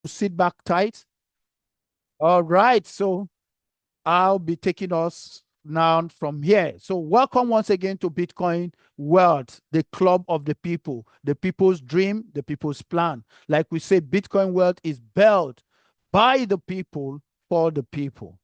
sit back tight. All right, so I'll be taking us now from here. So welcome once again to Bitcoin World, the club of the people's dream, the people's plan. Like we say, Bitcoin World is built by the people for the people,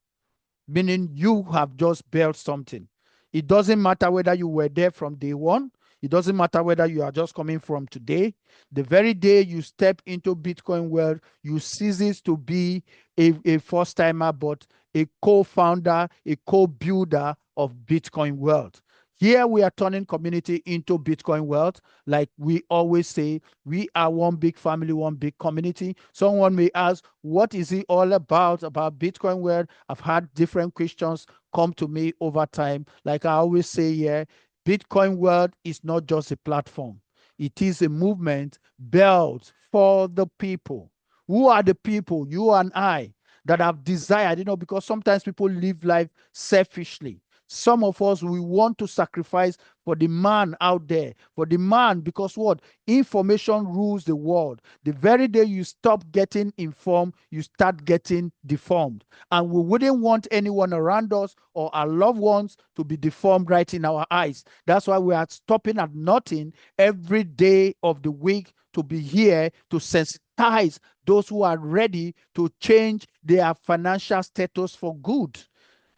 meaning you have just built something. It doesn't matter whether you were there from day one. It doesn't matter whether you are just coming from today. The very day you step into Bitcoin world, you cease to be a first timer, but a co-founder, a co-builder of Bitcoin world. Here we are turning community into Bitcoin wealth. Like we always say, we are one big family, one big community. Someone may ask, what is it all about Bitcoin world? I've had different questions come to me over time. Like I always say here, Bitcoin world is not just a platform. It is a movement built for the people. Who are the people? You and I that have desired, because sometimes people live life selfishly. Some of us, we want to sacrifice for the man out there, for the man, because what? Information rules the world. The very day you stop getting informed, you start getting deformed. And we wouldn't want anyone around us or our loved ones to be deformed right in our eyes. That's why we are stopping at nothing every day of the week to be here to sensitize those who are ready to change their financial status for good.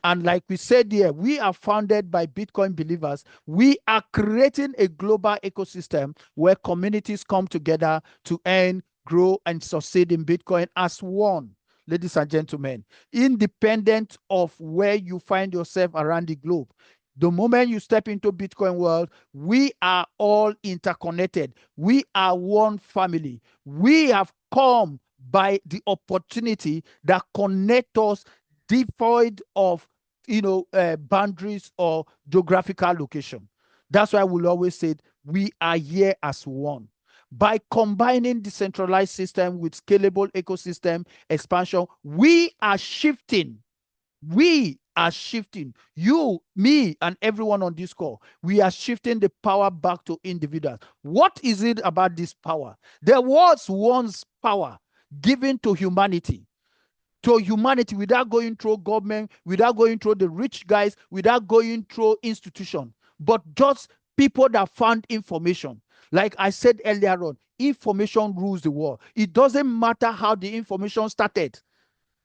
And like we said here, we are founded by Bitcoin believers. We are creating a global ecosystem where communities come together to earn, grow, and succeed in Bitcoin as one. Ladies and gentlemen, independent of where you find yourself around the globe, the moment you step into Bitcoin world, we are all interconnected. We are one family. We have come by the opportunity that connect us devoid of boundaries or geographical location. That's why we'll always say we are here as one. By combining decentralized system with scalable ecosystem expansion, we are shifting. We are shifting. You, me, and everyone on this call, we are shifting the power back to individuals. What is it about this power? There was once power given to humanity without going through government, without going through the rich guys, without going through institution, but just people that found information. Like I said earlier on, information rules the world. It doesn't matter how the information started.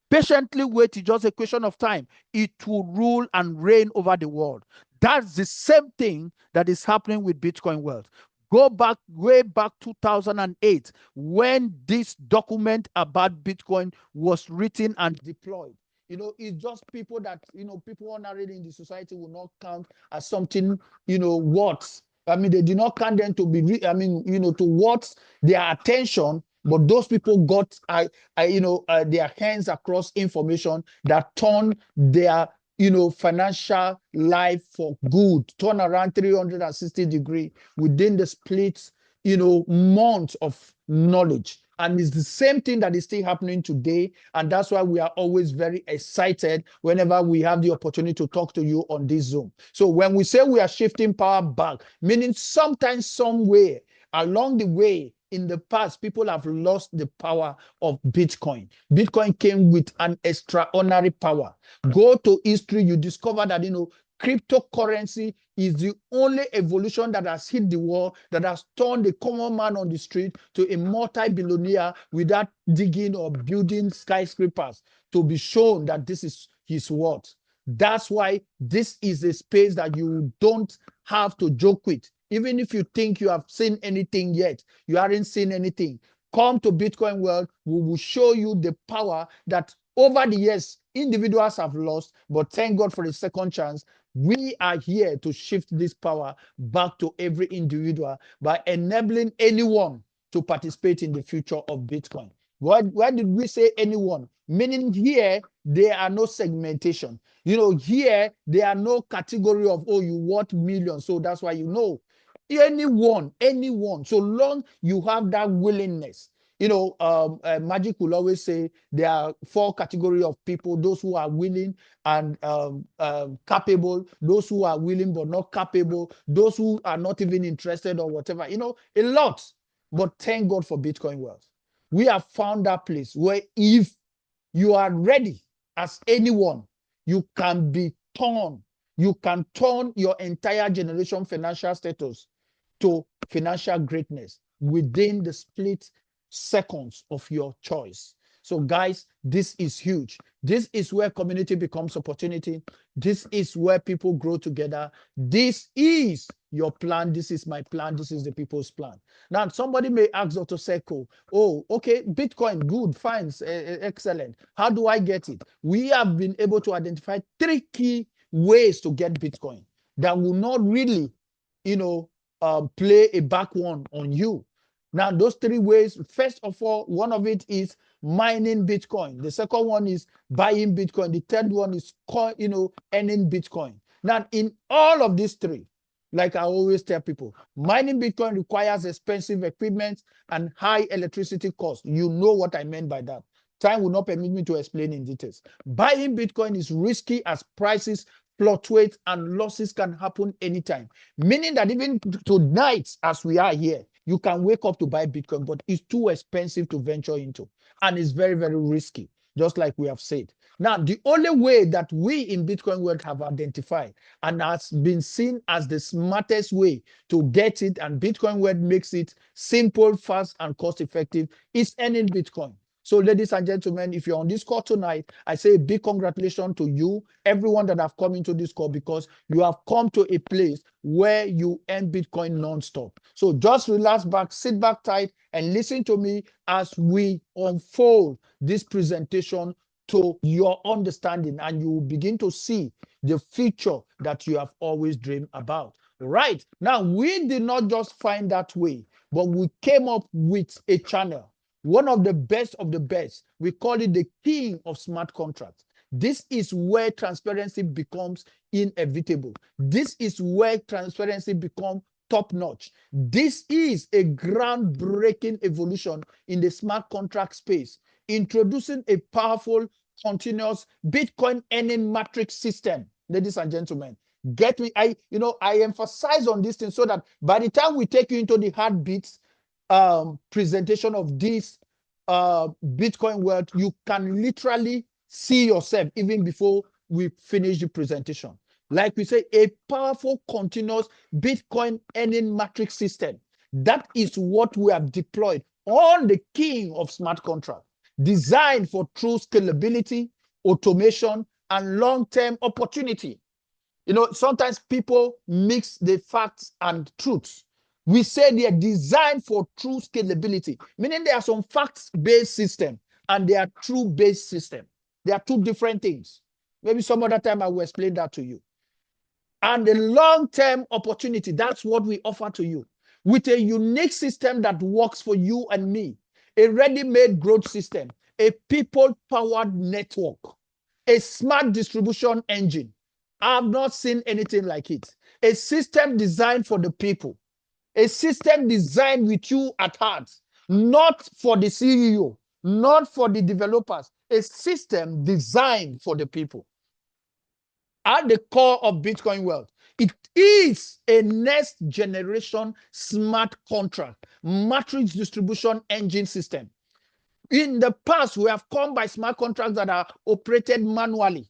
Patiently wait, it's just a question of time. It will rule and reign over the world. That's the same thing that is happening with Bitcoin world. Go back, way back 2008, when this document about Bitcoin was written and deployed. It's just people that, people ordinarily in the society will not count as something, worth. I mean, they do not count them to be, to worth their attention. But those people got, their hands across information that turn their, financial life for good, turn around 360-degree within the split, months of knowledge. And it's the same thing that is still happening today. And that's why we are always very excited whenever we have the opportunity to talk to you on this Zoom. So when we say we are shifting power back, meaning sometimes, somewhere along the way, in the past, people have lost the power of Bitcoin. Bitcoin came with an extraordinary power. Go to history, you discover that, cryptocurrency is the only evolution that has hit the world, that has turned the common man on the street to a multi-billionaire without digging or building skyscrapers to be shown that this is his worth. That's why this is a space that you don't have to joke with. Even if you think you have seen anything yet, you haven't seen anything. Come to Bitcoin World. We will show you the power that over the years individuals have lost, but thank God for a second chance. We are here to shift this power back to every individual by enabling anyone to participate in the future of Bitcoin. Why did we say anyone? Meaning here, there are no segmentation. Here, there are no category of, oh, you want millions, so that's why anyone, so long you have that willingness. Magic will always say there are 4 categories of people: those who are willing and capable, those who are willing but not capable, those who are not even interested or whatever. A lot. But thank God for Bitcoin wealth. we have found that place where if you are ready as anyone, you can be torn. You can turn your entire generation financial status to financial greatness within the split seconds of your choice. So guys, this is huge. This is where community becomes opportunity. This is where people grow together. This is your plan. This is my plan. This is the people's plan. Now, somebody may ask Dr. Seko, oh, okay, Bitcoin, good, fine, excellent. How do I get it? We have been able to identify 3 key ways to get Bitcoin that will not really, play a back one on you. Now, those 3 ways, first of all, one of it is mining Bitcoin. The second one is buying Bitcoin. The third one is, earning Bitcoin. Now, in all of these 3, like I always tell people, mining Bitcoin requires expensive equipment and high electricity costs. You know what I meant by that. Time will not permit me to explain in details. Buying Bitcoin is risky as prices fluctuate and losses can happen anytime. Meaning that even tonight, as we are here, you can wake up to buy Bitcoin, but it's too expensive to venture into. And it's very, very risky, just like we have said. Now, the only way that we in Bitcoin world have identified and has been seen as the smartest way to get it, and Bitcoin world makes it simple, fast, and cost-effective, is earning Bitcoin. So, ladies and gentlemen, if you're on this call tonight, I say a big congratulations to you, everyone that have come into this call, because you have come to a place where you earn Bitcoin non-stop. So just relax back, sit back tight, and listen to me as we unfold this presentation to your understanding, and you will begin to see the future that you have always dreamed about. Right. Now, we did not just find that way, but we came up with a channel. One of the best of the best. We call it the king of smart contracts. This is where transparency becomes inevitable. This is where transparency becomes top notch. This is a groundbreaking evolution in the smart contract space, introducing a powerful, continuous Bitcoin earning matrix system. Ladies and gentlemen, get me. I emphasize on this thing so that by the time we take you into the heartbeats presentation of this Bitcoin world, you can literally see yourself even before we finish the presentation. Like we say, a powerful, continuous Bitcoin earning matrix system. That is what we have deployed on the king of smart contract, designed for true scalability, automation, and long-term opportunity. Sometimes people mix the facts and truths. We say they are designed for true scalability, meaning there are some facts-based system and they are true-based system. They are 2 different things. Maybe some other time I will explain that to you. And the long-term opportunity, that's what we offer to you with a unique system that works for you and me, a ready-made growth system, a people-powered network, a smart distribution engine. I have not seen anything like it. A system designed for the people. A system designed with you at heart, not for the CEO, not for the developers. A system designed for the people. At the core of Bitcoin world, it is a next generation smart contract matrix distribution engine system. In the past, we have come by smart contracts that are operated manually.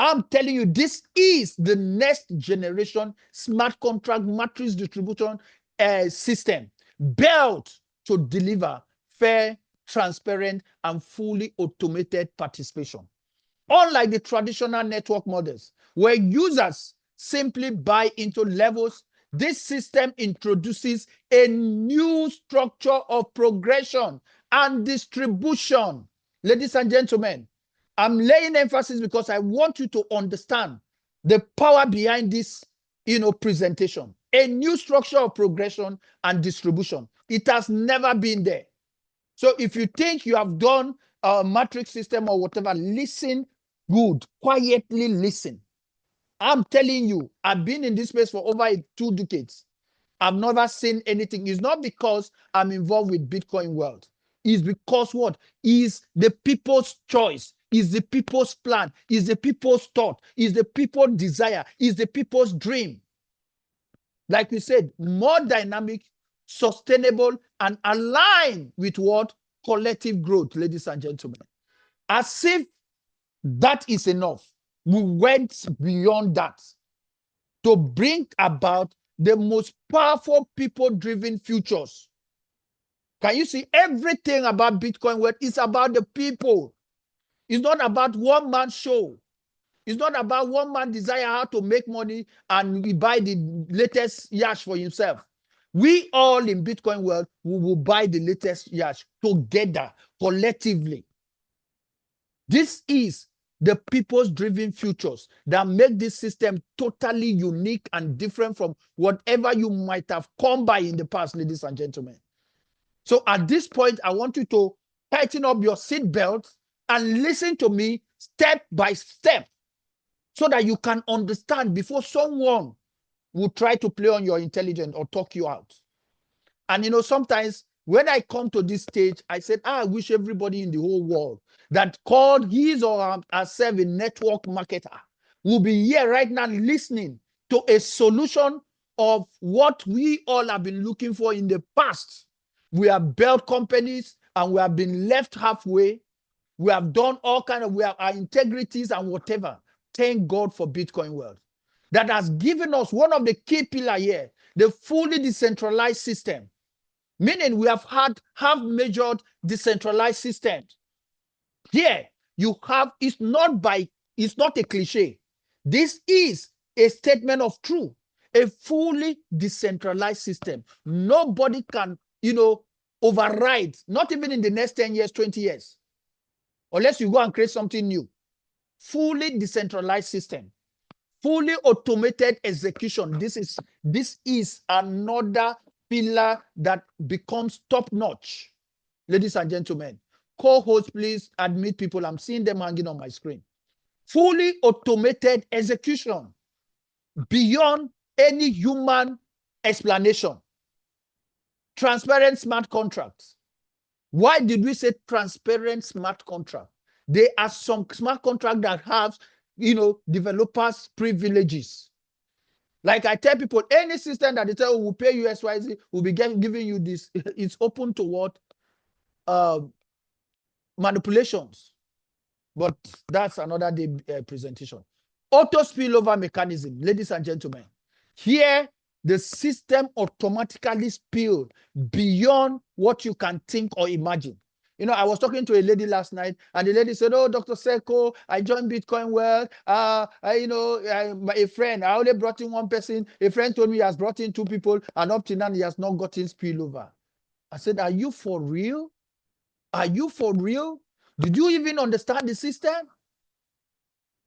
I'm telling you, this is the next generation smart contract matrix distribution system built to deliver fair, transparent, and fully automated participation. Unlike the traditional network models, where users simply buy into levels, this system introduces a new structure of progression and distribution. Ladies and gentlemen, I'm laying emphasis because I want you to understand the power behind this, presentation. A new structure of progression and distribution. It has never been there. So if you think you have done a matrix system or whatever, listen good, quietly listen. I'm telling you, I've been in this space for over 2 decades. I've never seen anything. It's not because I'm involved with Bitcoin world. It's because what? Is the people's choice. Is the people's plan. Is the people's thought. Is the people's desire. Is the people's dream. Like we said, more dynamic, sustainable, and aligned with what? collective growth, ladies and gentlemen. As if that is enough, we went beyond that to bring about the most powerful people-driven futures. Can you see everything about Bitcoin World is about the people? It's not about one man's show. It's not about one man desire how to make money and we buy the latest yacht for himself. We all in Bitcoin World, we will buy the latest yacht together, collectively. This is the people's driven futures that make this system totally unique and different from whatever you might have come by in the past, ladies and gentlemen. So at this point, I want you to tighten up your seatbelt and listen to me step by step so that you can understand before someone will try to play on your intelligence or talk you out. And you know, sometimes when I come to this stage, I said, I wish everybody in the whole world that called his or herself a network marketer will be here right now listening to a solution of what we all have been looking for in the past. We have built companies and we have been left halfway. We have done all kinds of, we have our integrities and whatever. Thank God for Bitcoin World. That has given us one of the key pillars here, the fully decentralized system. Meaning we have measured decentralized systems. Here you have, it's not a cliche. This is a statement of truth. A fully decentralized system. Nobody can, override, not even in the next 10 years, 20 years, unless you go and create something new. Fully decentralized system. Fully automated execution. This is another pillar that becomes top-notch. Ladies and gentlemen, co-hosts, please admit people. I'm seeing them hanging on my screen. Fully automated execution beyond any human explanation. Transparent smart contracts. Why did we say transparent smart contract? There are some smart contracts that have, developers' privileges. Like I tell people, any system that they tell will pay you XYZ, will be giving you this. It's open to what? Manipulations. But that's another day presentation. Auto spillover mechanism, ladies and gentlemen. Here, the system automatically spilled beyond what you can think or imagine. I was talking to a lady last night, and the lady said, "Oh, Dr. Seko, I joined Bitcoin World. A friend, I only brought in one person. A friend told me he has brought in two people, and up to now, he has not gotten spillover." I said, "Are you for real? Are you for real? Did you even understand the system?"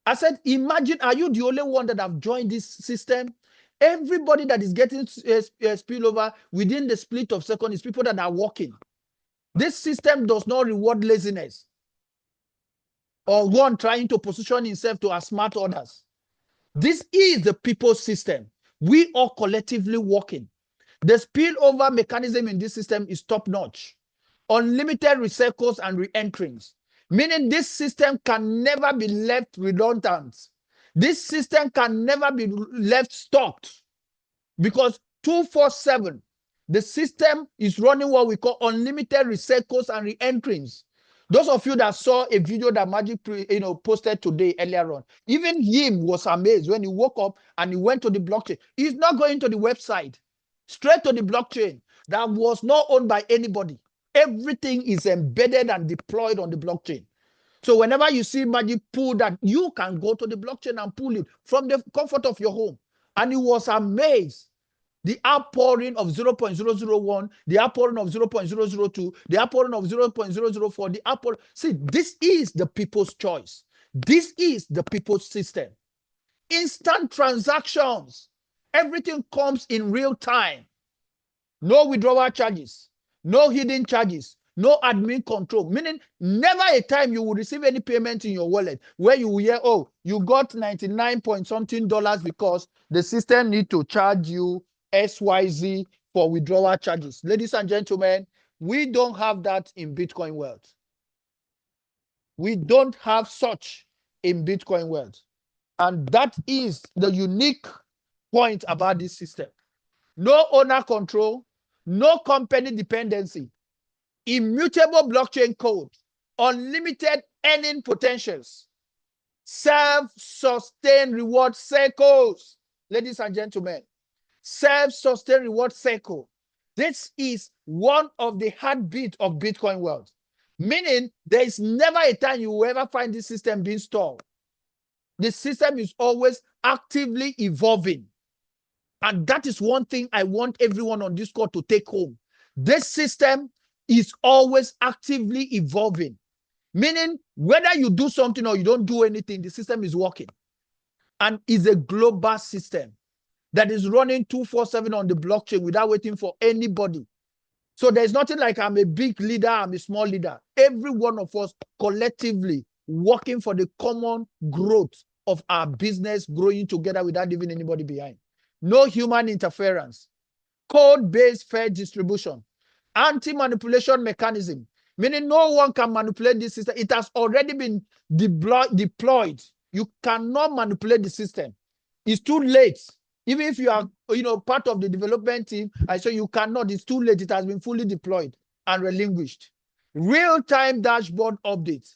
I said, imagine, are you the only one that have joined this system? Everybody that is getting spillover within the split of second is people that are working. This system does not reward laziness or one trying to position himself to outsmart others. This is the people's system. We are collectively working. The spillover mechanism in this system is top-notch. Unlimited recycles and re-entrings. Meaning this system can never be left redundant. This system can never be left stocked because 24/7, the system is running what we call unlimited recycles and re-entrings. Those of you that saw a video that Magic posted today earlier on, even him was amazed when he woke up and he went to the blockchain. He's not going to the website, straight to the blockchain that was not owned by anybody. Everything is embedded and deployed on the blockchain. So whenever you see Magic pull that, you can go to the blockchain and pull it from the comfort of your home. And he was amazed. The outpouring of 0.001, the outpouring of 0.002, the outpouring of 0.004, the outpouring. See, this is the people's choice. This is the people's system. Instant transactions. Everything comes in real time. No withdrawal charges. No hidden charges. No admin control. Meaning, never a time you will receive any payment in your wallet where you will hear, oh, you got 99 point something dollars because the system need to charge you XYZ for withdrawal charges. Ladies and gentlemen, we don't have that in Bitcoin World. We don't have such in Bitcoin World. And that is the unique point about this system. No owner control, no company dependency. immutable blockchain code, unlimited earning potentials, self-sustained reward cycles. Ladies and gentlemen, self-sustained reward cycle. This is one of the heartbeat of Bitcoin world. Meaning there is never a time you will ever find this system being stalled. The system is always actively evolving. And that is one thing I want everyone on this call to take home. This system is always actively evolving. Meaning whether you do something or you don't do anything, the system is working. And is a global system that is running 24/7 on the blockchain without waiting for anybody. So there's nothing like I'm a big leader, I'm a small leader. Every one of us collectively working for the common growth of our business, growing together without leaving anybody behind. No human interference, code-based fair distribution, anti-manipulation mechanism, meaning no one can manipulate this system. It has already been deployed. You cannot manipulate the system. It's too late. Even if you are, part of the development team, I say you cannot. It's too late. It has been fully deployed and relinquished. Real-time dashboard updates.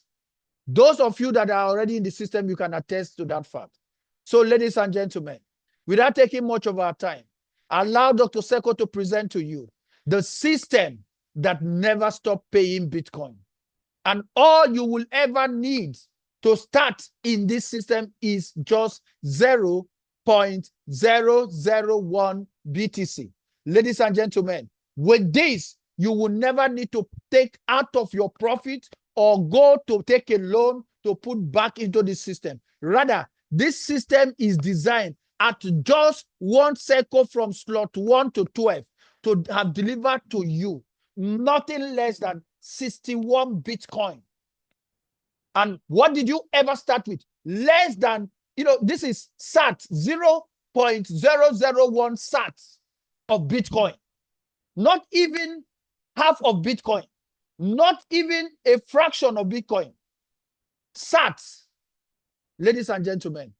Those of you that are already in the system, you can attest to that fact. So, ladies and gentlemen, without taking much of our time, allow Dr. Seiko to present to you the system that never stopped paying Bitcoin. And all you will ever need to start in this system is just 0.001 BTC. Ladies and gentlemen, with this, you will never need to take out of your profit or go to take a loan to put back into the system. Rather, this system is designed at just 1 second from slot 1 to 12 to have delivered to you nothing less than 61 Bitcoin. And what did you ever start with? Less than, this is SAT, 0.001 SAT of Bitcoin. Not even half of Bitcoin. Not even a fraction of Bitcoin. SAT. Ladies and gentlemen,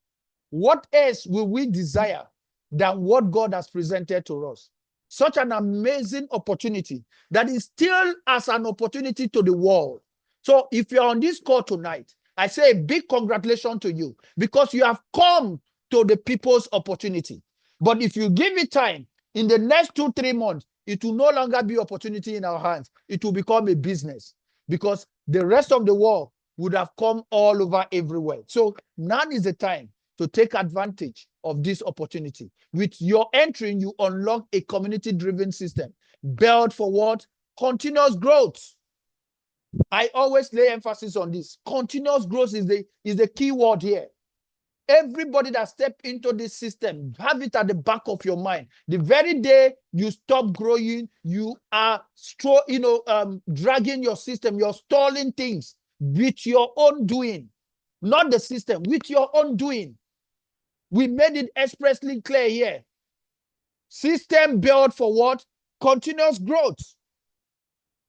what else will we desire than what God has presented to us? Such an amazing opportunity that is still as an opportunity to the world. So if you're on this call tonight, I say a big congratulations to you because you have come to the people's opportunity. But if you give it time, in the next 2-3 months, it will no longer be opportunity in our hands. It will become a business because the rest of the world would have come all over everywhere. So now is the time to take advantage of this opportunity. With your entry, you unlock a community-driven system built for what? Continuous growth. I always lay emphasis on this. Continuous growth is the key word here. Everybody that step into this system, have it at the back of your mind. The very day you stop growing, you are dragging your system, you're stalling things with your own doing, not the system, with your own doing. We made it expressly clear here. System built for what? Continuous growth.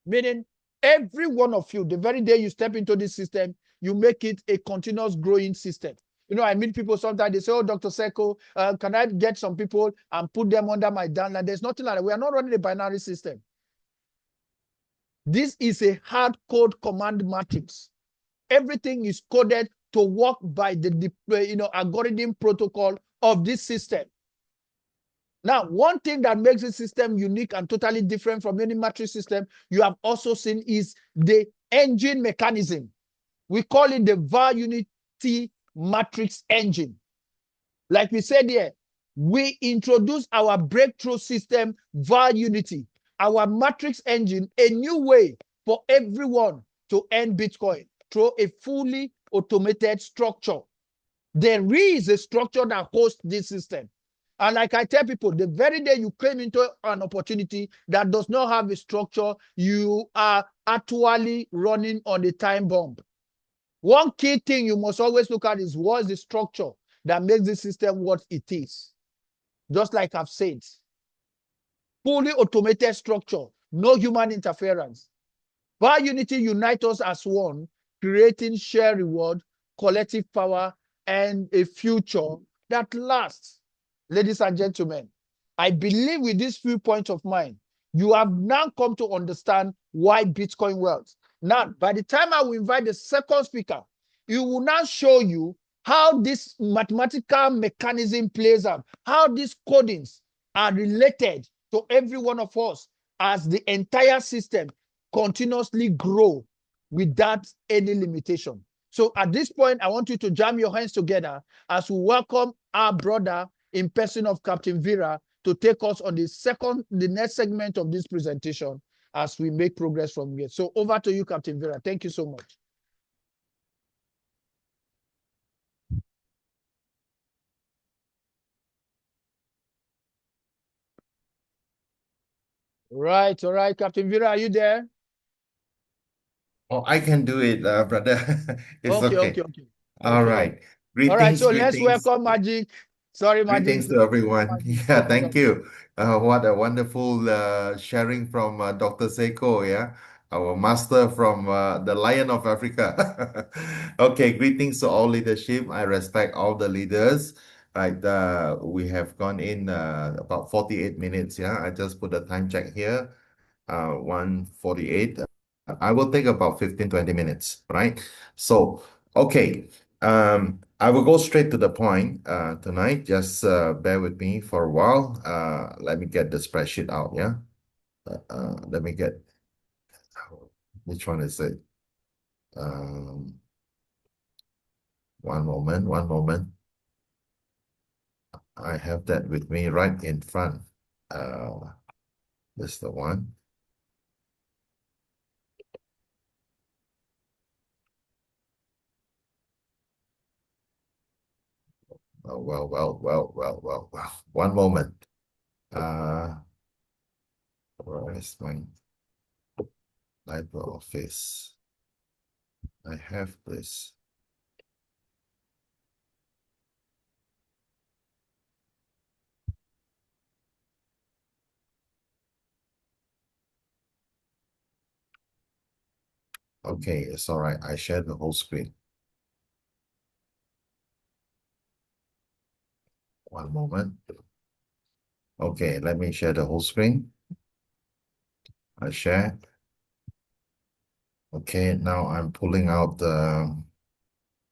Meaning every one of you, the very day you step into this system, you make it a continuous growing system. I meet people sometimes, they say, oh, Dr. Seiko, can I get some people and put them under my downline? There's nothing like that. We are not running a binary system. This is a hard code command matrix. Everything is coded to work by the algorithm protocol of this system. Now, one thing that makes this system unique and totally different from any matrix system you have also seen is the engine mechanism. We call it the VAR Unity Matrix Engine. Like we said here, we introduce our breakthrough system, VAR Unity, our matrix engine, a new way for everyone to earn Bitcoin through a fully automated structure. There is a structure that hosts this system. And like I tell people, the very day you came into an opportunity that does not have a structure, you are actually running on the time bomb. One key thing you must always look at is what's the structure that makes the system what it is. Just like I've said, fully automated structure, no human interference. VAR Unity unites us as one, creating shared reward, collective power, and a future that lasts. Ladies and gentlemen, I believe with these few points of mine, You have now come to understand why Bitcoin works. Now, by the time I will invite the second speaker, he will now show you how this mathematical mechanism plays out, how these codings are related to every one of us as the entire system continuously grow without any limitation. So at this point, I want you to jam your hands together as we welcome our brother in person of Captain Vera to take us on the next segment of this presentation as we make progress from here. So over to you, Captain Vera. Thank you so much. All right, Captain Vera, are you there? Oh, I can do it, brother. It's Okay, okay, okay. okay. All Okay, okay. right. All right, Greetings, so let's greetings, welcome Magic. Sorry, Magic. greetings to everyone. Magic, Yeah, take it thank on. you. What a wonderful sharing from Dr. Seiko, yeah, our master from the Lion of Africa. Okay, greetings to all leadership. I respect all the leaders. Right, we have gone in about 48 minutes. Yeah, I just put a time check here. 1:48. I will take about 15-20 minutes, right? So, okay. I will go straight to the point tonight. Just bear with me for a while. Let me get the spreadsheet out, yeah? Let me get, which one is it? Um, one moment, one moment. I have that with me right in front. Uh, this is the one. Oh, well. One moment. Uh, where is my LibreOffice? I have this. Okay, it's all right. I shared the whole screen. One moment. Okay, let me share the whole screen. I share. Okay, now I'm pulling out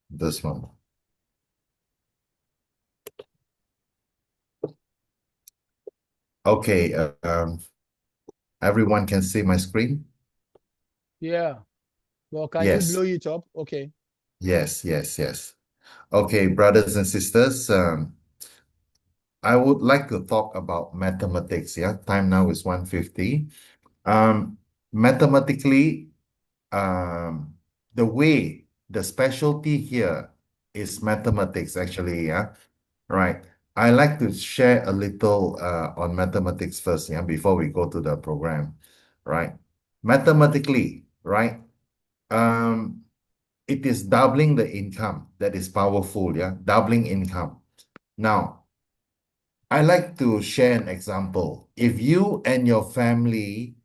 this one. Okay, everyone can see my screen? Yeah. Well, can you blow Yes, it up? Okay. yes. Okay, brothers and sisters, I would like to talk about mathematics. Yeah, time now is 1:50. Mathematically, um, the way the specialty here is mathematics, actually. Yeah, right. I like to share a little on mathematics first, yeah, before we go to the program, right? Mathematically, right? Um, it is doubling the income that is powerful, yeah, doubling income. Now, I like to share an example. If you and your family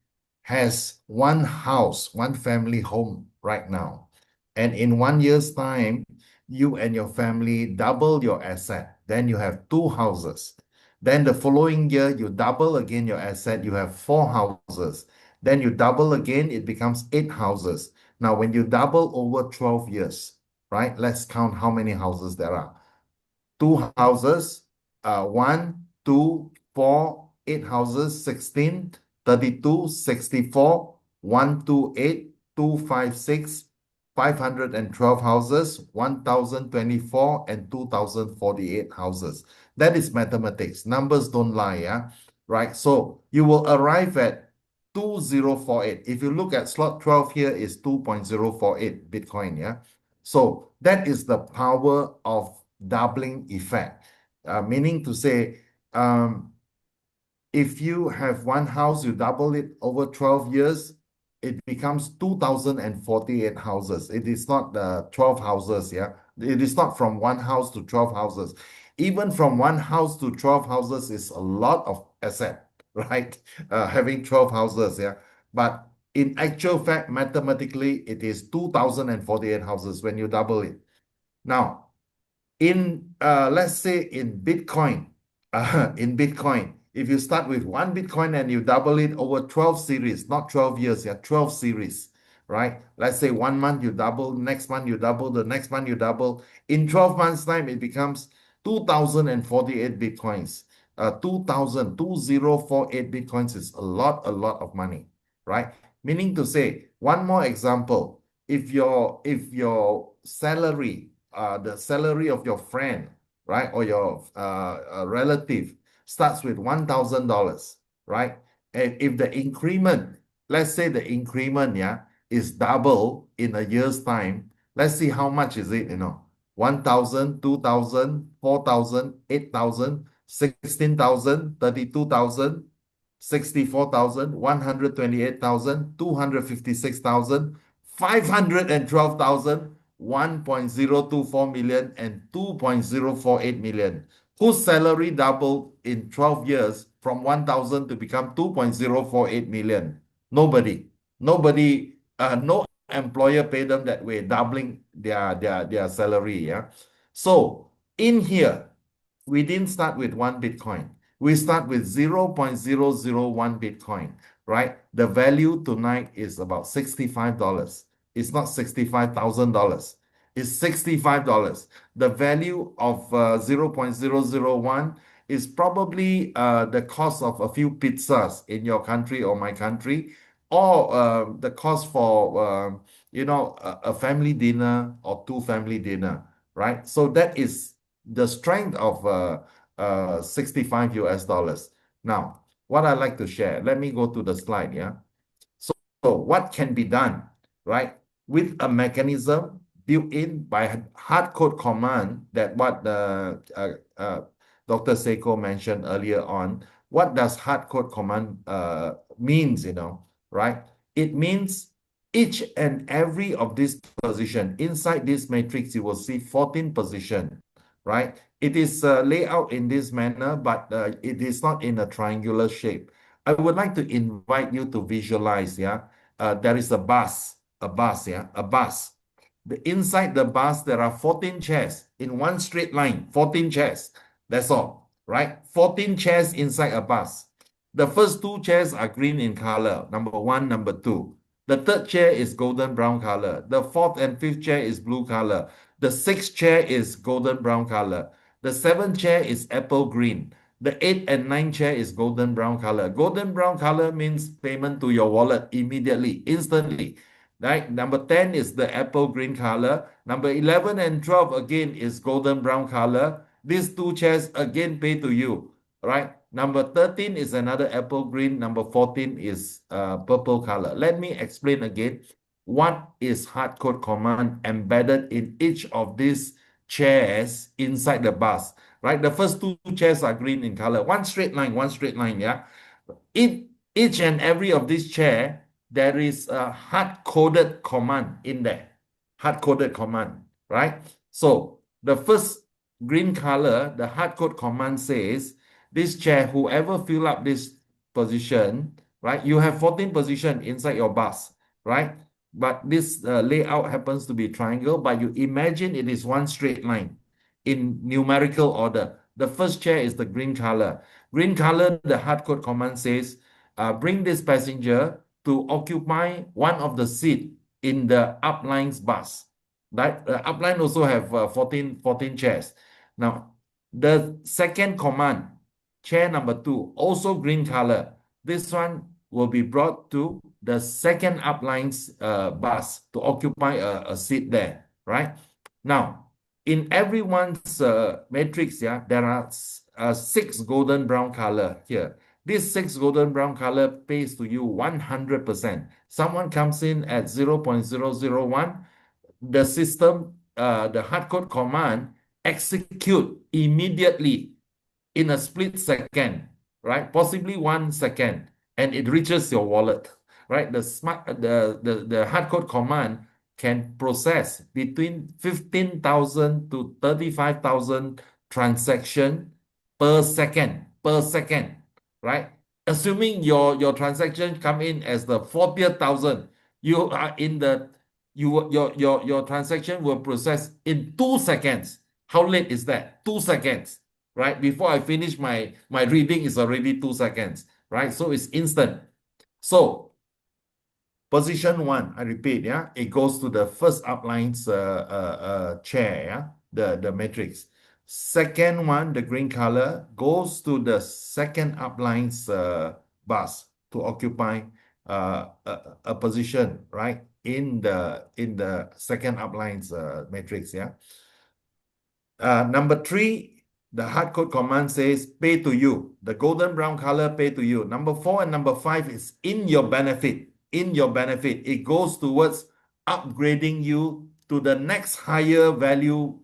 has one house, one family home right now, and in 1 year's time, you and your family double your asset, then you have two houses. Then the following year, you double again your asset, you have four houses. Then you double again, it becomes eight houses. Now, when you double over 12 years, right? Let's count how many houses there are. Two houses, one, two, four, eight houses, 16, 32, 64, 128, 256, 512 houses, 1,024, and 2,048 houses. That is mathematics. Numbers don't lie, yeah? Right? So you will arrive at 2048. If you look at slot 12 here is 2.048 Bitcoin, yeah? So that is the power of doubling effect, meaning to say, if you have one house, you double it over 12 years, it becomes 2,048 houses. It is not 12 houses, yeah? It is not from one house to 12 houses. Even from one house to 12 houses is a lot of asset, right? Having 12 houses, yeah? But in actual fact, mathematically, it is 2,048 houses when you double it. Now, in let's say in Bitcoin, in Bitcoin, If you start with one Bitcoin and you double it over 12 series, not 12 years, yeah, 12 series, right? Let's say 1 month you double, next month you double, the next month you double. In 12 months' time, it becomes 2,048 Bitcoins. 2048 Bitcoins is a lot of money, right? Meaning to say, one more example, if your salary, the salary of your friend, right, or your relative starts with $1,000, right? And if the increment, let's say the increment, yeah, is double in a year's time, let's see how much is it, 1,000, 2,000, 4,000, 8,000, 16,000, 32,000, 64,000, 128,000, 256,000, 512,000, 1.024 million, and 2.048 million. Whose salary doubled in 12 years from 1,000 to become 2.048 million? Nobody. Nobody, no employer paid them that way, doubling their salary. Yeah. So in here, we didn't start with one Bitcoin. We start with 0.001 Bitcoin, right? The value tonight is about $65. It's not $65,000. It's $65. The value of 0.001 is probably the cost of a few pizzas in your country or my country, or the cost for a family dinner or two family dinner, right? So that is the strength of 65 US dollars. Now, what I'd like to share, let me go to the slide, yeah? So what can be done, right? With a mechanism built in by hard code command that what Dr. Seiko mentioned earlier on. What does hard code command means, right? It means each and every of this position inside this matrix, you will see 14 position, right? It is laid out in this manner, but it is not in a triangular shape. I would like to invite you to visualize, yeah? There is a bus, yeah? A bus. Inside the bus, there are 14 chairs in one straight line, 14 chairs. That's all, right? 14 chairs inside a bus. The first two chairs are green in color, number one, number two. The third chair is golden brown color. The fourth and fifth chair is blue color. The sixth chair is golden brown color. The seventh chair is apple green. The eighth and ninth chair is golden brown color. Golden brown color means payment to your wallet immediately, instantly. Right? Number 10 is the apple green color. Number 11 and 12 again is golden brown color. These two chairs again pay to you, right? Number 13 is another apple green. Number 14 is purple color. Let me explain again. What is hard code command embedded in each of these chairs inside the bus, right? The first two chairs are green in color. One straight line, yeah? Each and every of this chair, there is a hard-coded command in there. Hard-coded command, right? So the first green color, the hard-code command says, this chair, whoever fill up this position, right? You have 14 position inside your bus, right? But this layout happens to be triangle, but you imagine it is one straight line in numerical order. The first chair is the green color. Green color, the hard code command says, bring this passenger to occupy one of the seat in the upline's bus. Right? The upline also have 14 chairs. Now, the second command, chair number 2, also green color. This one will be brought to the second upline's bus to occupy a seat there, right? Now, in everyone's matrix, yeah, there are 6 golden brown color here. This 6 golden brown color pays to you 100%. Someone comes in at 0.001, the system, the hard code command execute immediately in a split second, right? Possibly 1 second, and it reaches your wallet, right? The hard code command can process between 15,000 to 35,000 transaction per second, right? Assuming your transaction come in as the 40,000, you are in the your transaction will process in 2 seconds. How late is that? 2 seconds. right? Before I finish my reading, it's already 2 seconds, right? So it's instant. So position 1, I repeat, yeah, it goes to the first upline's chair, yeah, the matrix. Second one, the green color, goes to the second upline's bus to occupy a position, right, in the second upline's matrix, yeah. Number 3, the hard code command says pay to you. The golden brown color, pay to you. Number 4 and number 5 is in your benefit. In your benefit. It goes towards upgrading you to the next higher value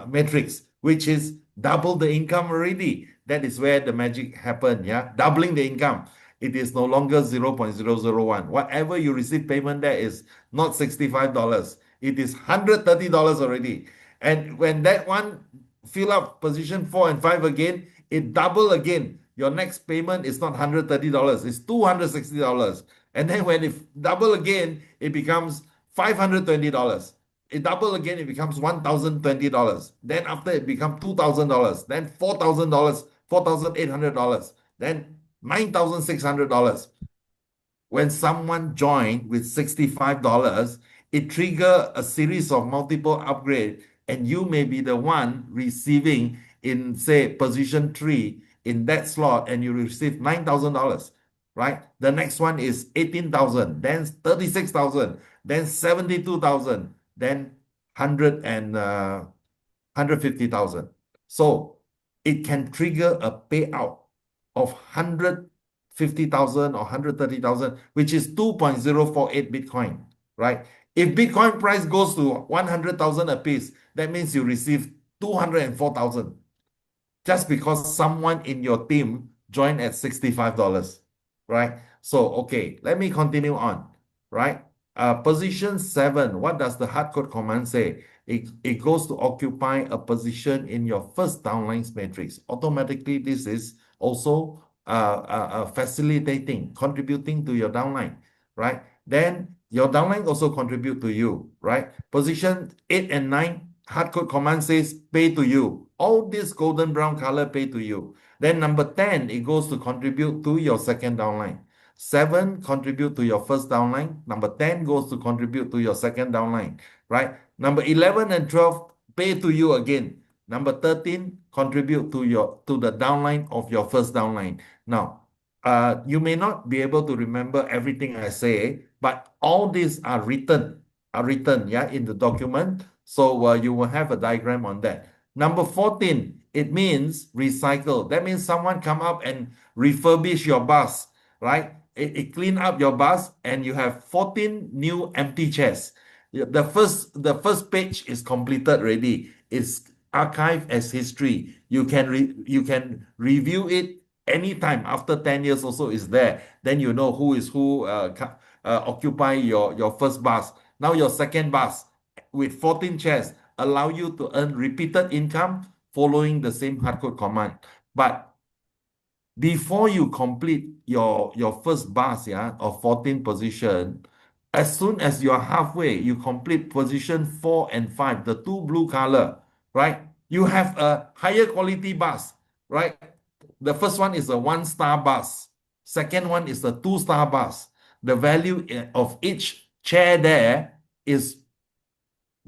matrix, which is double the income already. That is where the magic happened. Yeah, doubling the income. It is no longer 0.001. Whatever you receive payment there is not $65. It is $130 already. And when that one fill up position 4 and 5 again, it double again. Your next payment is not $130, it's $260. And then when it double again, it becomes $520. It double again, it becomes $1,020. Then after it becomes $2,000, then $4,000, $4,800, then $9,600. When someone joined with $65, it trigger a series of multiple upgrades, and you may be the one receiving in, say, position 3 in that slot, and you receive $9,000, right? The next one is 18,000, then 36,000, then 72,000, then 150,000. So it can trigger a payout of 150,000 or 130,000, which is 2.048 Bitcoin, right? If Bitcoin price goes to 100,000 a piece, that means you receive 204,000 just because someone in your team joined at $65, right? So, okay, let me continue on, right? Position 7, what does the hard code command say? It goes to occupy a position in your first downlines matrix. Automatically, this is also facilitating, contributing to your downline, right? Then your downline also contribute to you, right? Position 8 and 9, hard code command says pay to you. All this golden brown color pay to you. Then number 10, it goes to contribute to your second downline. 7 contribute to your first downline. Number 10 goes to contribute to your second downline, right? Number 11 and 12 pay to you again. Number 13 contribute to the downline of your first downline. Now, you may not be able to remember everything I say, but all these are written, yeah, in the document. So you will have a diagram on that. Number 14, it means recycle. That means someone come up and refurbish your bus, right? It clean up your bus and you have 14 new empty chairs. The first page is completed already. It's archived as history. You can review it anytime after 10 years also is there. Then you know who is who occupy your first bus. Now your second bus with 14 chairs allow you to earn repeated income following the same hardcode command. But before you complete your first bus, yeah, of 14 position, as soon as you're halfway, you complete position 4 and 5, the two blue color, right? You have a higher quality bus, right? The first one is a 1-star bus. Second one is a 2-star bus. The value of each chair there is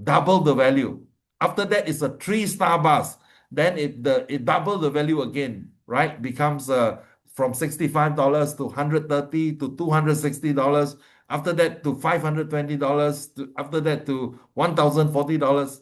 double the value. After that, it's a 3-star bus. Then it double the value again, right? Becomes from $65 to $130 to $260. After that to $520. After that to $1,040.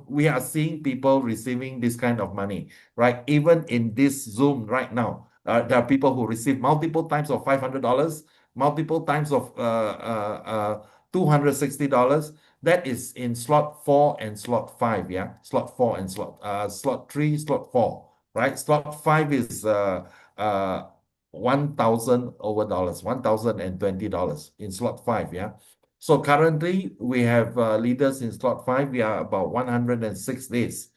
We are seeing people receiving this kind of money, right? Even in this Zoom right now, there are people who receive multiple times of $500, multiple times of $260. That is in slot 4 and slot 5, yeah? Slot 4 and slot 3, slot 4, right? Slot 5 is $1,000 over dollars, $1,020 in slot 5, yeah? So currently we have leaders in slot 5. We are about 106 days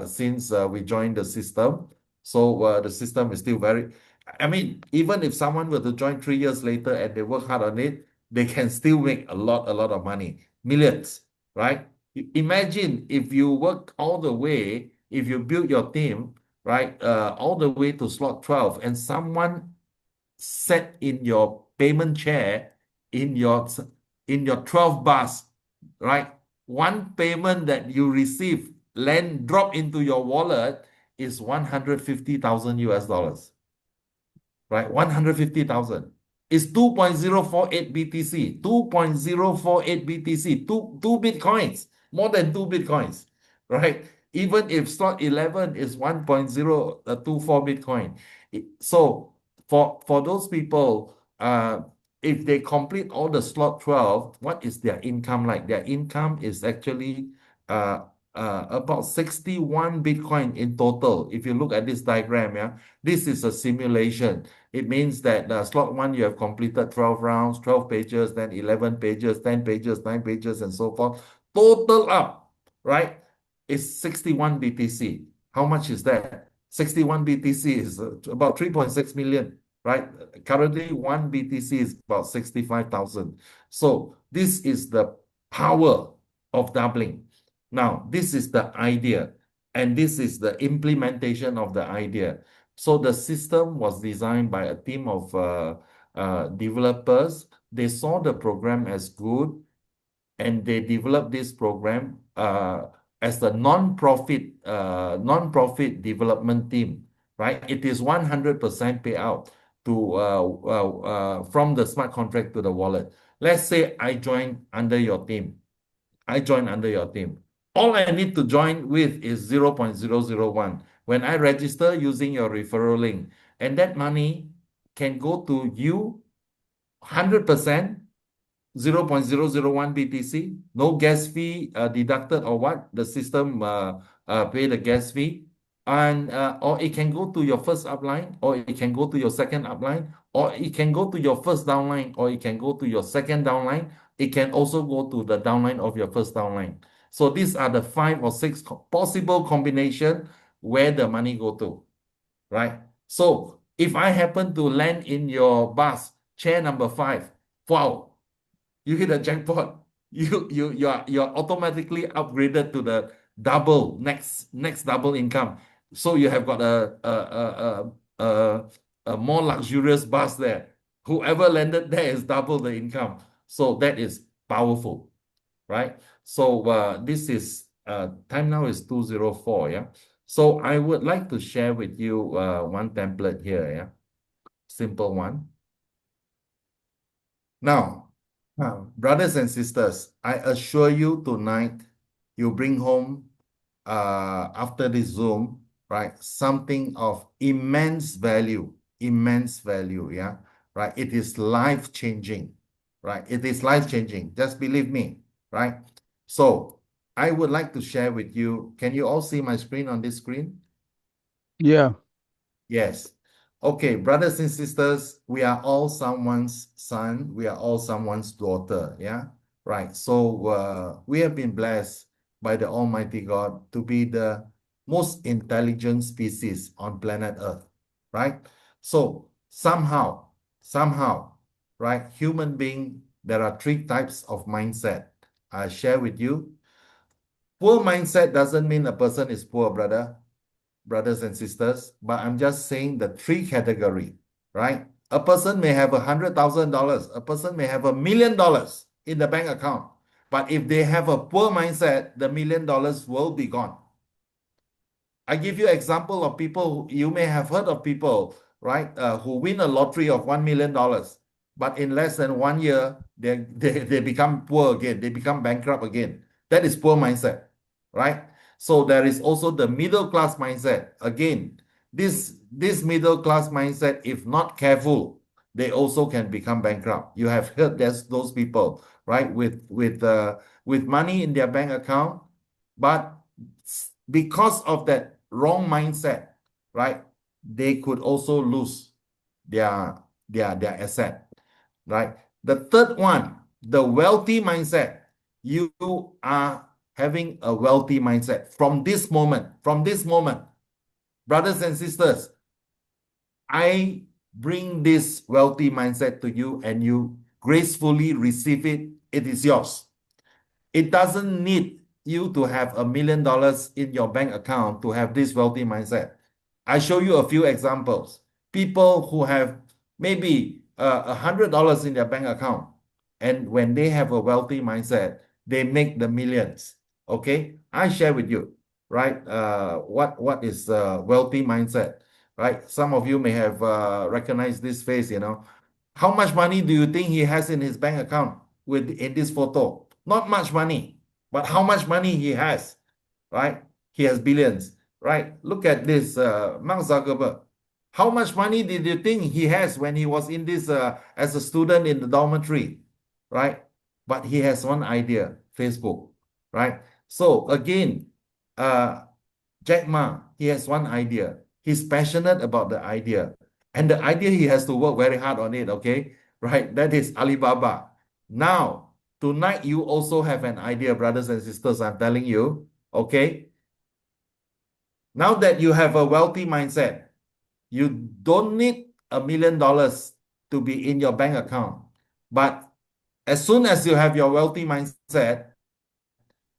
since we joined the system. So the system is still very, I mean, even if someone were to join 3 years later and they work hard on it, they can still make a lot of money, millions, right? Imagine if you work all the way, if you build your team, right, all the way to slot 12, and someone sat in your payment chair in your 12 bars, right? One payment that you receive drop into your wallet is 150,000 US dollars, right? 150,000 is 2.048 BTC, 2.048 BTC, two Bitcoins, more than two Bitcoins, right? Even if slot 11 is 1.024 Bitcoin. So for those people, if they complete all the slot 12, what is their income like? Their income is actually about 61 Bitcoin in total. If you look at this diagram, yeah, this is a simulation. It means that slot 1, you have completed 12 rounds, 12 pages, then 11 pages, 10 pages, 9 pages, and so forth. Total up, right, is 61 BTC. How much is that? 61 BTC is about 3.6 million, right? Currently, 1 BTC is about 65,000. So this is the power of doubling. Now, this is the idea, and this is the implementation of the idea. So the system was designed by a team of developers. They saw the program as good, and they developed this program as the non-profit development team, right? It is 100% payout to from the smart contract to the wallet. Let's say I join under your team. I join under your team. All I need to join with is 0.001. When I register using your referral link, and that money can go to you 100%, 0.001 BTC, no gas fee deducted or what, the system pay the gas fee, and or it can go to your first upline, or it can go to your second upline, or it can go to your first downline, or it can go to your second downline. It can also go to the downline of your first downline. So these are the 5 or 6 possible combination where the money go to, right? So if I happen to land in your bus, chair number 5, wow, you hit a jackpot. You're automatically upgraded to the double next double income. So you have got a more luxurious bus there. Whoever landed there is double the income. So that is powerful, right? So this is time now is 2:04, yeah. So I would like to share with you one template here, yeah. Simple one. Now, brothers and sisters, I assure you tonight, you bring home after this Zoom, right, something of immense value, yeah, right? It is life-changing, right? It is life-changing. Just believe me, right? So I would like to share with you. Can you all see my screen on this screen? Yeah. Yes. Okay, brothers and sisters, we are all someone's son. We are all someone's daughter. Yeah, right. So we have been blessed by the Almighty God to be the most intelligent species on planet Earth, right? So somehow, right, human being, there are 3 types of mindset. I share with you. Poor mindset doesn't mean a person is poor, brothers and sisters, but I'm just saying the 3 category, right? A person may have $100,000, a person may have $1 million in the bank account, but if they have a poor mindset, the $1 million will be gone. I give you example of people, you may have heard of people, right, who win a lottery of $1 million, but in less than 1 year, they become poor again, they become bankrupt again. That is poor mindset, right? So there is also the middle class mindset. Again, this middle class mindset, if not careful, they also can become bankrupt. You have heard those people, right, with money in their bank account, but because of that wrong mindset, right, they could also lose their asset, right? The third one, the wealthy mindset. You are having a wealthy mindset from this moment, brothers and sisters. I bring this wealthy mindset to you, and you gracefully receive it. It is yours. It doesn't need you to have $1 million in your bank account to have this wealthy mindset? I show you a few examples. People who have maybe $100 in their bank account, and when they have a wealthy mindset, they make the millions. Okay, I share with you, right? What is wealthy mindset, right? Some of you may have recognized this face, you know. How much money do you think he has in his bank account in this photo? Not much money, but how much money he has, right? He has billions, right? Look at this, Mark Zuckerberg. How much money did you think he has when he was in this as a student in the dormitory, right? But he has one idea, Facebook, right? So again, Jack Ma, he has one idea. He's passionate about the idea. And the idea, he has to work very hard on it, okay? Right? That is Alibaba. Now, tonight, you also have an idea, brothers and sisters, I'm telling you, okay? Now that you have a wealthy mindset, you don't need $1 million to be in your bank account. But as soon as you have your wealthy mindset,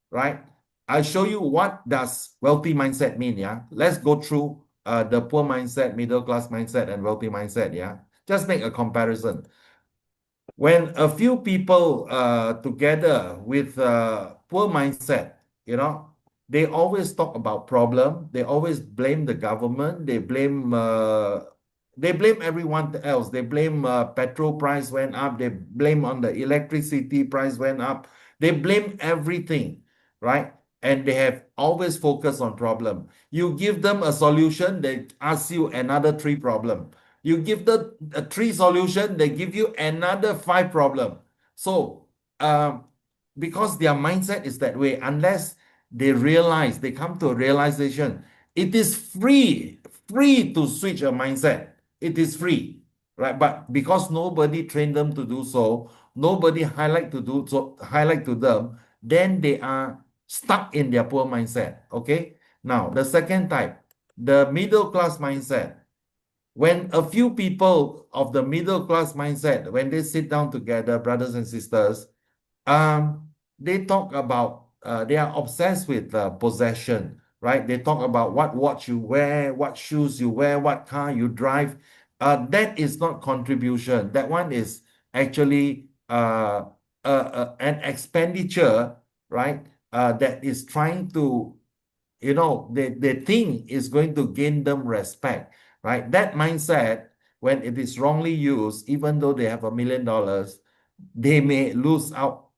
right? I'll show you what does wealthy mindset mean, yeah? Let's go through the poor mindset, middle class mindset, and wealthy mindset, yeah? Just make a comparison. When a few people together with poor mindset, you know, they always talk about problem. They always blame the government. They blame everyone else. They blame petrol price went up. They blame on the electricity price went up. They blame everything, right? And they have always focused on problem. You give them a solution, they ask you another 3 problem. You give the 3 solution, they give you another 5 problem. So because their mindset is that way, unless they realize, they come to a realization, it is free to switch a mindset. It is free, right? But because nobody trained them to do so, nobody highlight to them, then they are stuck in their poor mindset. Okay. Now the second type, the middle class mindset. When a few people of the middle class mindset, when they sit down together, brothers and sisters, they talk about, they are obsessed with possession, right? They talk about what watch you wear, what shoes you wear, what car you drive. That is not contribution. That one is actually an expenditure, right? That is trying to, you know, they think is going to gain them respect, right? That mindset, when it is wrongly used, even though they have $1 million, they may lose out,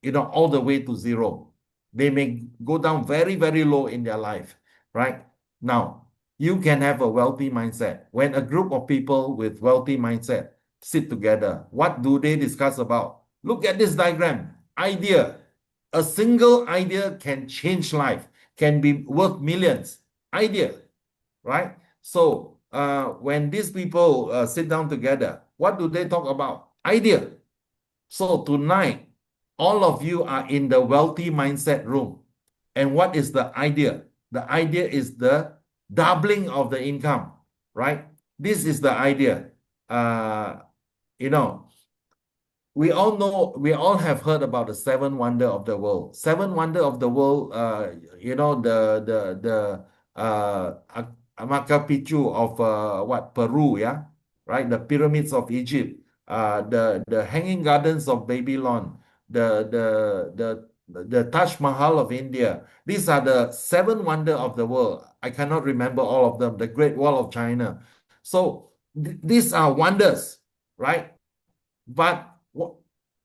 you know, all the way to zero. They may go down very, very low in their life, right? Now, you can have a wealthy mindset. When a group of people with wealthy mindset sit together, what do they discuss about? Look at this diagram. Idea. A single idea can change life, can be worth millions. Idea, right? So when these people sit down together, what do they talk about? Idea. So tonight, all of you are in the wealthy mindset room. And what is the idea? The idea is the doubling of the income, right? This is the idea. You know, we all have heard about the 7 wonder of the world. 7 wonder of the world, you know, the Machu Picchu of what, Peru, yeah, right? The pyramids of Egypt, the hanging gardens of Babylon, the Taj Mahal of India. These are the 7 wonder of the world. I cannot remember all of them. The Great Wall of China. So these are wonders, right? But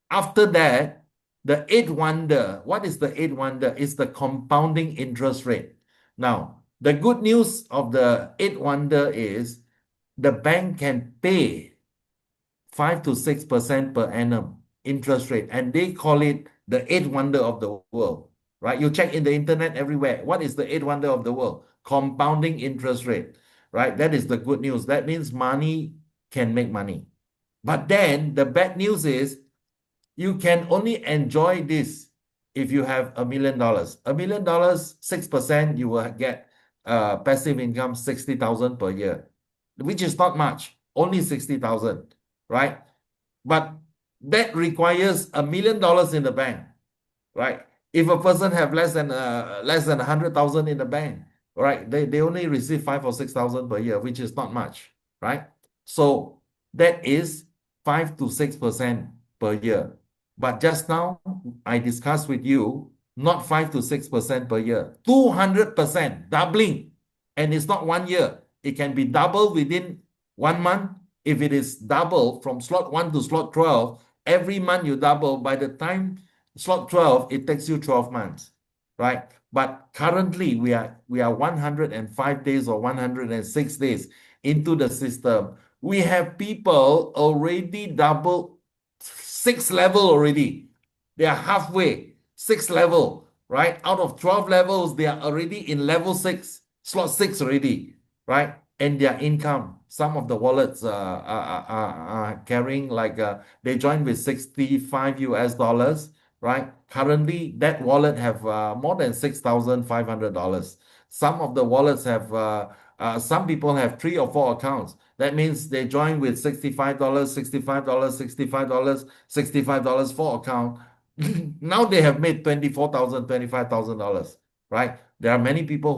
after that, the 8th wonder, what is the 8th wonder? It's the compounding interest rate. Now, the good news of the 8th wonder is the bank can pay 5 to 6% per annum interest rate, and they call it the 8th wonder of the world, right? You check in the internet everywhere. What is the 8th wonder of the world? Compounding interest rate, right? That is the good news. That means money can make money. But then the bad news is you can only enjoy this if you have $1 million. $1 million, 6%, you will get passive income 60,000 per year, which is not much, only 60,000, right? But that requires $1 million in the bank, right? If a person have less than 100,000 in the bank, right? They only receive 5 or 6,000 per year, which is not much, right? So that is 5 to 6% per year. But just now I discussed with you, not 5 to 6% per year, 200%, doubling. And it's not 1 year. It can be double within 1 month. If it is double from slot 1 to slot 12, every month you double. By the time slot 12, it takes you 12 months, right? But currently we are 105 days or 106 days into the system. We have people already double 6 level already. They are halfway, 6 level, right? Out of 12 levels, they are already in level 6, slot 6 already, right? And their income, some of the wallets are carrying like they joined with 65 US dollars, right? Currently, that wallet have more than $6,500. Some of the wallets have some people have 3 or 4 accounts. That means they join with $65, $65, $65, $65 for account. Now they have made $24,000, $25,000, right? There are many people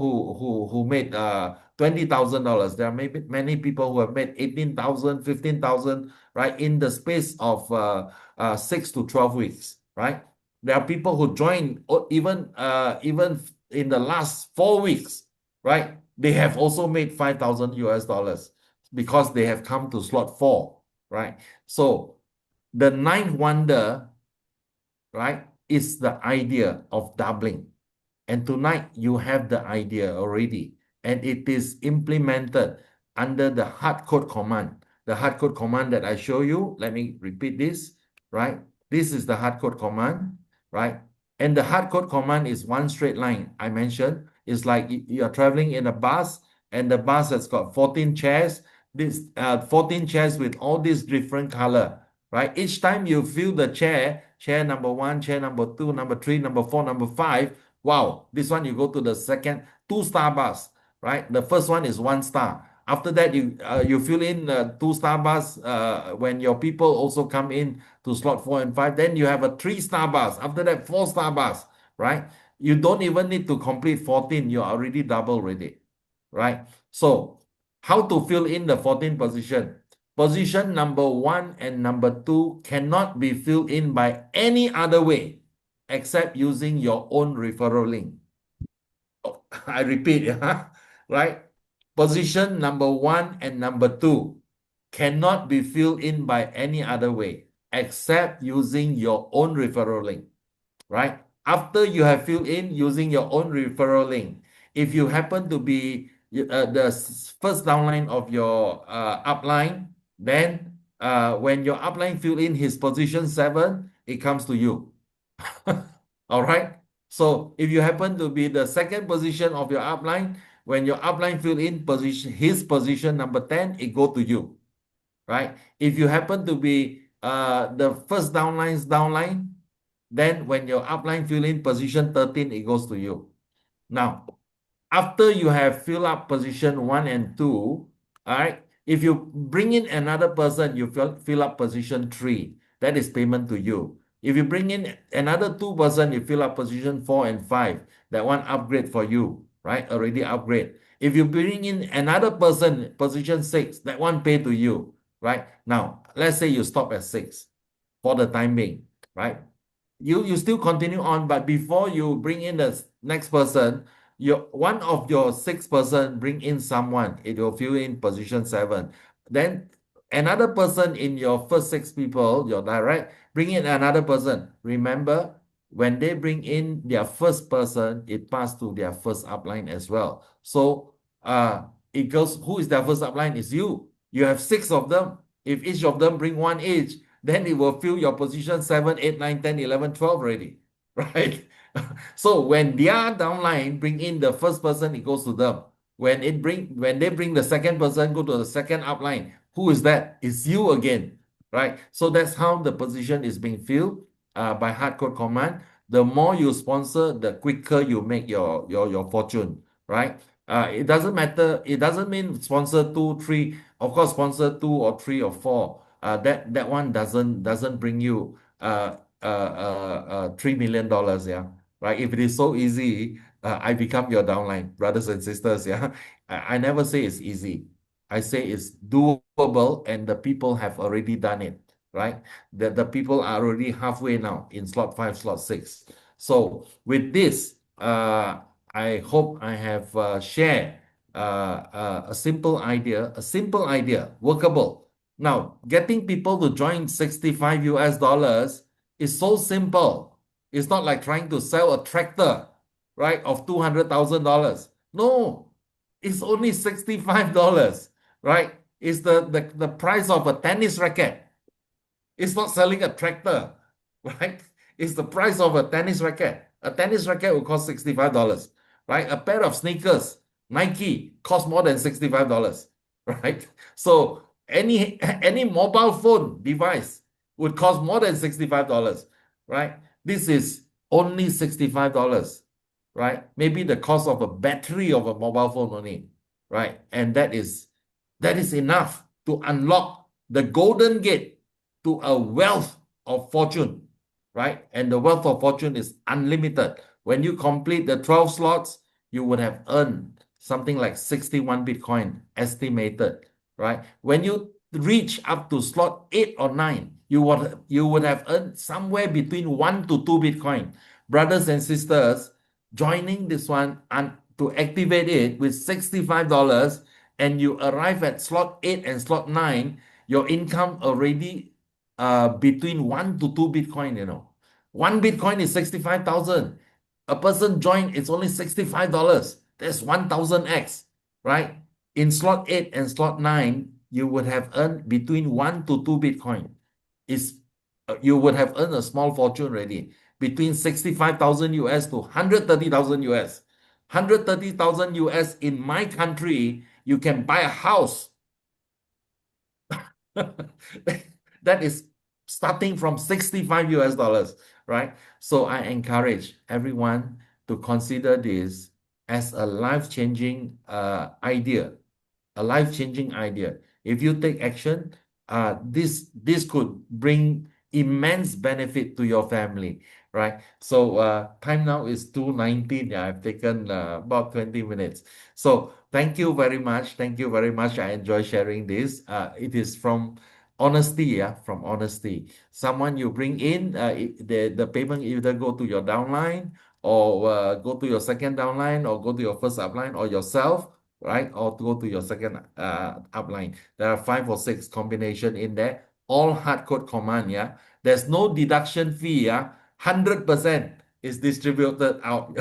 who made $20,000. There are maybe many people who have made 18,000, 15,000, right, in the space of 6 to 12 weeks, right? There are people who join even in the last 4 weeks, right? They have also made 5,000 US dollars because they have come to slot 4, right? So the ninth wonder, right, is the idea of doubling. And tonight you have the idea already, and it is implemented under the hard code command. The hard code command that I show you, let me repeat this, right? This is the hard code command, right? And the hard code command is one straight line. I mentioned it's like you're traveling in a bus, and the bus has got 14 chairs. This 14 chairs with all these different color, right? Each time you feel the chair number 1, chair number 2, number 3, number 4, number 5. Wow, this one you go to the second 2-star bus, right? The first one is 1 star. After that, you fill in 2-star bus when your people also come in to slot 4 and 5. Then you have a 3-star bus. After that, 4-star bus, right? You don't even need to complete 14. You're already double already, right? So how to fill in the 14th position? Position number 1 and number 2 cannot be filled in by any other way except using your own referral link. Oh, I repeat, right? Position number 1 and number 2 cannot be filled in by any other way except using your own referral link, right? After you have filled in using your own referral link, if you happen to be the first downline of your upline, then when your upline fill in his position 7, it comes to you. All right. So if you happen to be the second position of your upline, when your upline fill in his position number 10, it go to you, right? If you happen to be the first downline's downline, then when your upline fill in position 13, it goes to you. Now, after you have filled up position 1 and 2, all right, if you bring in another person, you fill up position 3, that is payment to you. If you bring in another 2 person, you fill up position 4 and 5, that one upgrade for you, right? Already upgrade. If you bring in another person, position 6, that one pay to you, right? Now, let's say you stop at 6 for the time being, right? You still continue on, but before you bring in the next person, one of your 6 person bring in someone, it will fill in position 7. Then another person in your first 6 people, your direct, bring in another person. Remember, when they bring in their first person, it passes to their first upline as well. So it goes, who is their first upline? Is you. You have 6 of them. If each of them bring 1 each, then it will fill your position 7, 8, 9, 10, 11, 12 already, right? So when their downline bring in the first person, it goes to them. When they bring the second person, go to the second upline. Who is that? It's you again, right? So that's how the position is being filled by hard code command. The more you sponsor, the quicker you make your fortune, right? It doesn't matter. It doesn't mean sponsor 2, 3. Of course, sponsor 2 or 3 or 4. That one doesn't bring you $3 million, yeah. right? If it is so easy, I become your downline, brothers and sisters. Yeah, I never say it's easy. I say it's doable, and the people have already done it, right? The people are already halfway now in slot 5, slot 6. So with this, I hope I have shared a simple idea, workable. Now, getting people to join 65 US dollars is so simple. It's not like trying to sell a tractor, right, of $200,000. No, it's only $65, right? It's the price of a tennis racket. It's not selling a tractor, right? It's the price of a tennis racket. A tennis racket will cost $65, right? A pair of sneakers, Nike, cost more than $65, right? So any mobile phone device would cost more than $65, right? This is only $65, right? Maybe the cost of a battery of a mobile phone only, right? And that is enough to unlock the golden gate to a wealth of fortune, right? And the wealth of fortune is unlimited. When you complete the 12 slots, you would have earned something like 61 Bitcoin estimated, right? When you reach up to slot 8 or 9, you would have earned somewhere between 1 to 2 Bitcoin. Brothers and sisters, joining this one and to activate it with $65, and you arrive at slot 8 and slot 9, your income already between 1 to 2 Bitcoin, you know. 1 Bitcoin is 65,000. A person joined, it's only $65. That's 1,000x, right? In slot 8 and slot 9, you would have earned between 1 to 2 Bitcoin. You would have earned a small fortune already, between 65,000 US to 130,000 US. 130,000 US in my country, you can buy a house. That is starting from 65 US dollars, right? So I encourage everyone to consider this as a life-changing idea, a life-changing idea. If you take action, this could bring immense benefit to your family, right? So time now is 2:19. Yeah, I've taken about 20 minutes. So thank you very much. Thank you very much. I enjoy sharing this. It is from honesty, yeah, from honesty. Someone you bring in, the payment either go to your downline or go to your second downline or go to your first upline or yourself, right? Or to go to your second upline. There are 5 or 6 combination in there, all hard code command, yeah. There's no deduction fee, yeah. 100% is distributed out.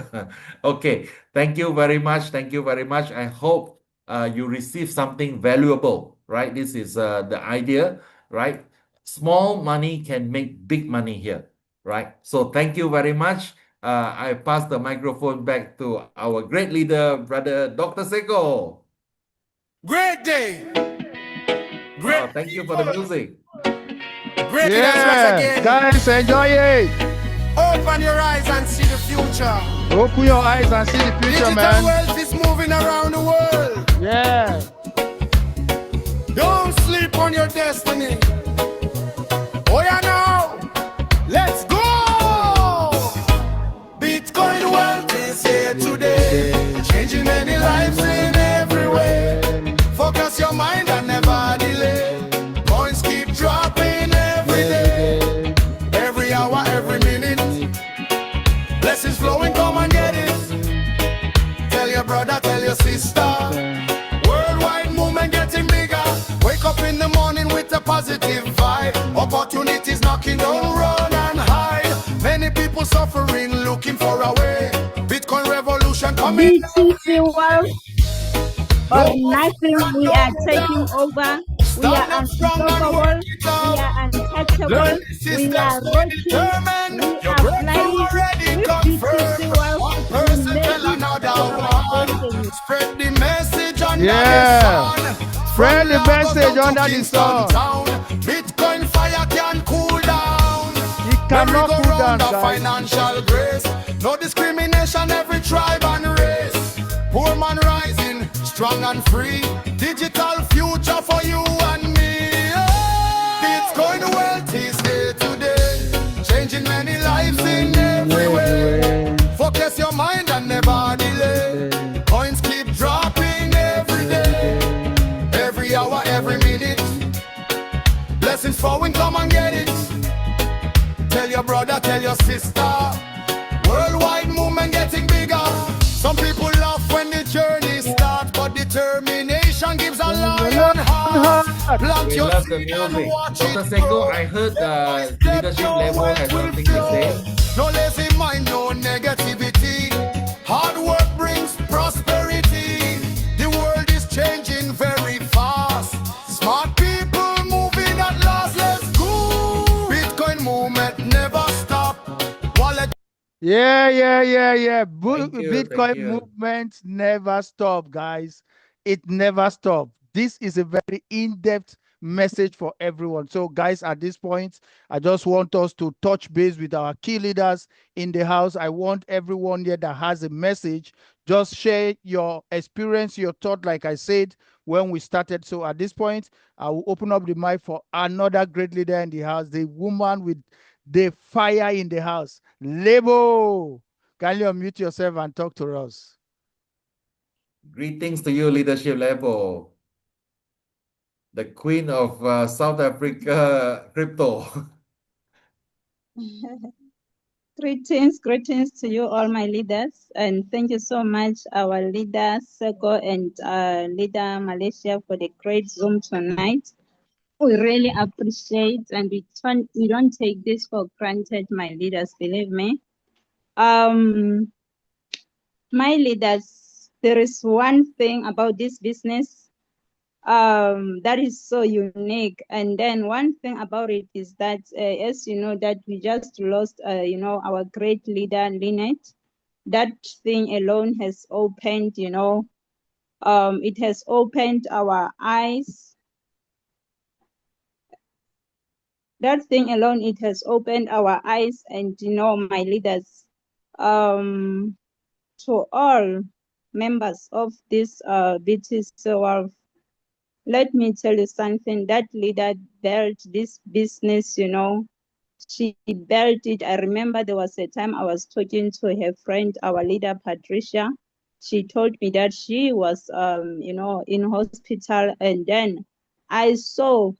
Okay, thank you very much. Thank you very much. I hope you receive something valuable, right? This is the idea, right? Small money can make big money here, right? So thank you very much. I pass the microphone back to our great leader, Brother Dr. Seko. Great day. Great. Thank you for the music. Great leaders rise Yeah, again. guys, enjoy it. Open your eyes and see the future. Open your eyes and see the future, Digital man. wealth is moving around the world. Yeah. Don't sleep on your destiny. Oh yeah, now let's go. Bitcoin wealth is here today, changing many lives in every way. Focus your mind and never delay. Coins keep dropping every day, every hour, every minute. Blessings flowing, come and get it. Tell your brother, tell your sister. Worldwide movement getting bigger. Wake up in the morning with a positive vibe. Opportunities knocking, don't run and hide. Many people suffering, looking for a way. Bitcoin revolution coming. BTC World Organizing, we are taking over. We are unstoppable. We are untouchable. We are rocking. We are flying. With BTC World, One person tell another one. Spread the message under Yeah. the sun. Spread the From Lagos message down under to the Kingston sun. town. Bitcoin fire can cool down. It cannot cool down, Merry-go-round of guys. financial grace. No discrimination, every tribe and race. Poor man rising, strong and free. Digital future for you and me. Oh, Bitcoin wealth is here today, changing many lives in every way. Plant We your love the seed and music. watch Dr. it Seiko, grow. I heard Get leadership your level wealth has will something to flow. say. No lazy mind, no negativity. Hard work brings prosperity. The world is changing very fast. Smart people moving at last. Let's go. Bitcoin movement never stop. Wallet. Yeah. Thank you, thank Bitcoin you. movement never stop, guys. It never stop. This is a very in-depth message for everyone. So, guys, at this point, I just want us to touch base with our key leaders in the house. I want everyone here that has a message, just share your experience, your thought, like I said when we started. So, at this point, I will open up the mic for another great leader in the house, the woman with the fire in the house. Lebo, can you unmute yourself and talk to us? Greetings to you, leadership level. The queen of South Africa crypto. Greetings to you, all my leaders, and thank you so much, our leader Seiko and leader Malaysia, for the great Zoom tonight. We really appreciate, and we don't take this for granted, my leaders. Believe me. My leaders, there is one thing about this business that is so unique. And then one thing about it is that, as you know, that we just lost, our great leader, Lynette. That thing alone has opened, it has opened our eyes. That thing alone, it has opened our eyes, and, my leaders, to all members of this BTC world. Let me tell you something. That leader built this business, she built it. I remember there was a time I was talking to her friend, our leader, Patricia. She told me that she was, in hospital, and then I saw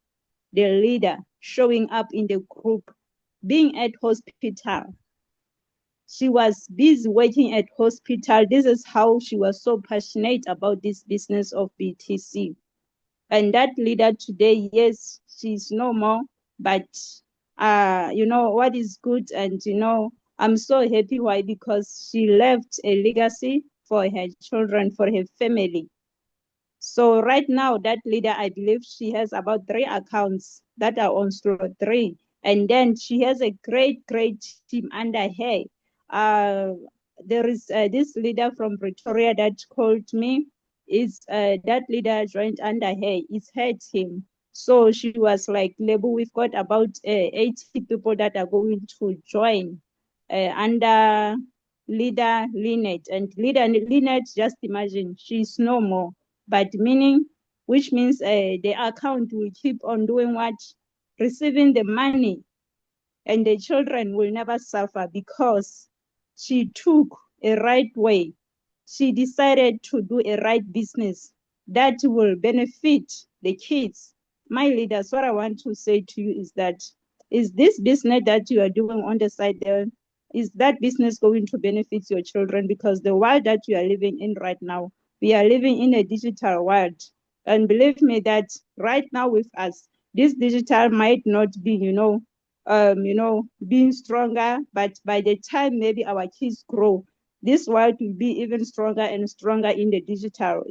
the leader showing up in the group, being at hospital. She was busy working at hospital. This is how she was so passionate about this business of BTC. And that leader today, yes, she's no more, but what is good, and I'm so happy. Why? Because she left a legacy for her children, for her family. So right now, that leader, I believe she has about 3 accounts that are on slot 3. And then she has a great team under her. There is this leader from Pretoria that called me. Is that leader joined under her? It's her team. So she was like, Lebu, we've got about 80 people that are going to join under leader Lynette. And leader Lynette, just imagine, she's no more. But meaning, which means the account will keep on doing what? Receiving the money, and the children will never suffer because she took a right way. She decided to do a right business that will benefit the kids. My leaders, what I want to say to you is that, is this business that you are doing on the side there, is that business going to benefit your children? Because the world that you are living in right now, we are living in a digital world. And believe me that right now with us, this digital might not be, being stronger, but by the time maybe our kids grow, this world will be even stronger and stronger in the digital,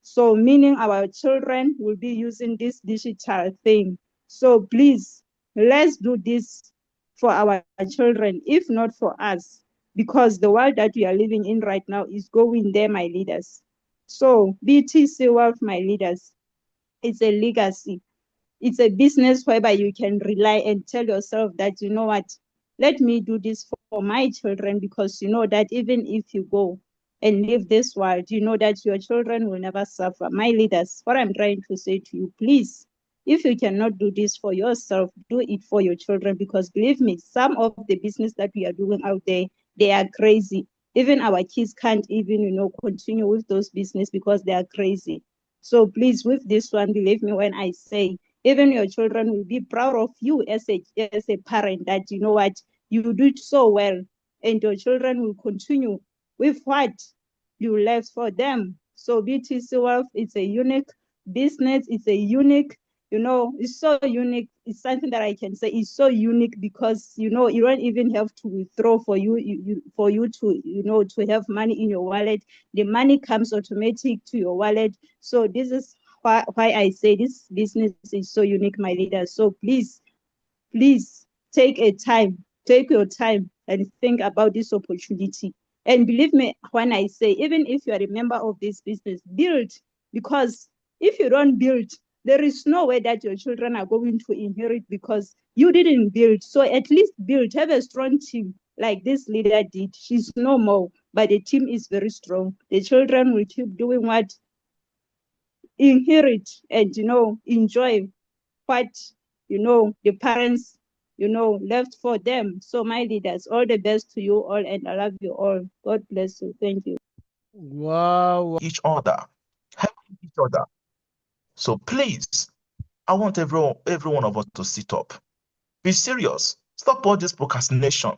So meaning our children will be using this digital thing. So please, let's do this for our children, if not for us, because the world that we are living in right now is going there, my leaders. So BTC World, my leaders, it's a legacy. It's a business whereby you can rely and tell yourself that, you know what, let me do this for my children, because you know that even if you go and leave this world, you know that your children will never suffer. My leaders, what I'm trying to say to you, please, if you cannot do this for yourself, do it for your children, because believe me, some of the business that we are doing out there, they are crazy. Even our kids can't even, continue with those business because they are crazy. So please, with this one, believe me when I say, even your children will be proud of you as a parent, that you know what, you do it so well, and your children will continue with what you left for them. So BTC Wealth, it's a unique business, it's a unique you know, it's so unique. It's something that I can say is so unique because, you know, you don't even have to withdraw for for you to, you know, to have money in your wallet. The money comes automatic to your wallet. So this is why I say this business is so unique, my leaders. So please take your time and think about this opportunity. And believe me when I say, even if you are a member of this business, build, because if you don't build, there is no way that your children are going to inherit because you didn't build. So at least build, have a strong team like this leader did. She's no more, but the team is very strong. The children will keep doing what inherit and, you know, enjoy what, you know, the parents, you know, left for them. So my leaders, all the best to you all, and I love you all. God bless you. Thank you. Wow. Each other, helping each other. So please, I want every one of us to sit up. Be serious. Stop all this procrastination.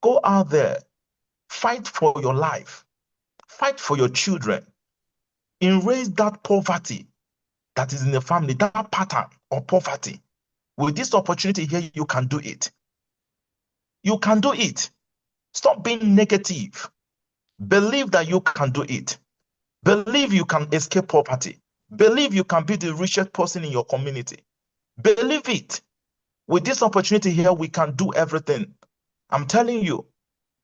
Go out there. Fight for your life. Fight for your children. Erase that poverty that is in the family, that pattern of poverty. With this opportunity here, you can do it. You can do it. Stop being negative. Believe that you can do it. Believe you can escape poverty. Believe you can be the richest person in your community. Believe it. With this opportunity here, we can do everything. I'm telling you,